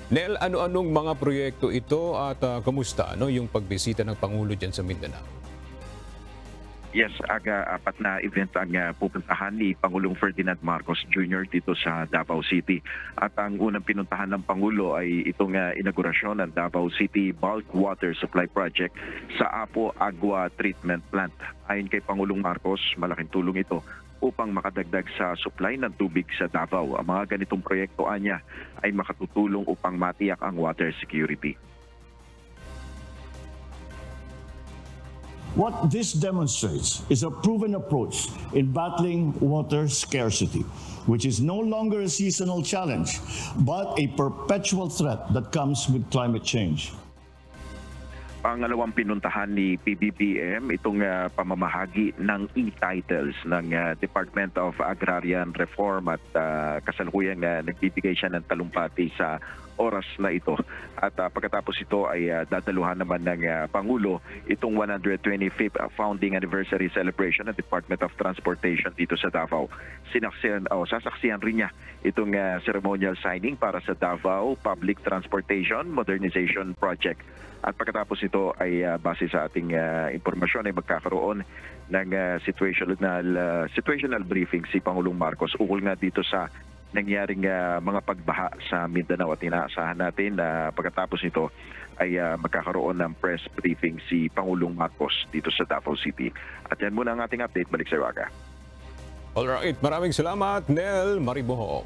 Nel, ano-anong mga proyekto ito at kamusta yung pagbisita ng Pangulo dyan sa Mindanao? Yes, apat na event ang pupuntahan ni Pangulong Ferdinand Marcos Jr. dito sa Davao City. At ang unang pinuntahan ng Pangulo ay itong inaugurasyon ng Davao City Bulk Water Supply Project sa Apo Agua Treatment Plant. Ayon kay Pangulong Marcos, malaking tulong ito upang makadagdag sa supply ng tubig sa Davao. Ang mga ganitong proyekto niya ay makatutulong upang matiyak ang water security. What this demonstrates is a proven approach in battling water scarcity, which is no longer a seasonal challenge, but a perpetual threat that comes with climate change. Pangalawang pinuntahan ni PBBM itong pamamahagi ng e-titles ng Department of Agrarian Reform at kasalukuyang nagbibigay siya ng talumpati sa oras na ito. At pagkatapos ito ay dadaluhan naman ng Pangulo itong 125th founding anniversary celebration ng Department of Transportation dito sa Davao. Sasaksihan rin niya itong ceremonial signing para sa Davao Public Transportation Modernization Project. At pagkatapos ito ay base sa ating impormasyon ay magkakaroon ng situational briefing si Pangulong Marcos ukol nga dito sa nangyaring mga pagbaha sa Mindanao at inaasahan natin na pagkatapos nito ay magkakaroon ng press briefing si Pangulong Marcos dito sa Davao City. At yan muna ang ating update. Balik sa iyo, Aga. Alright, maraming salamat, Nel Mariboho.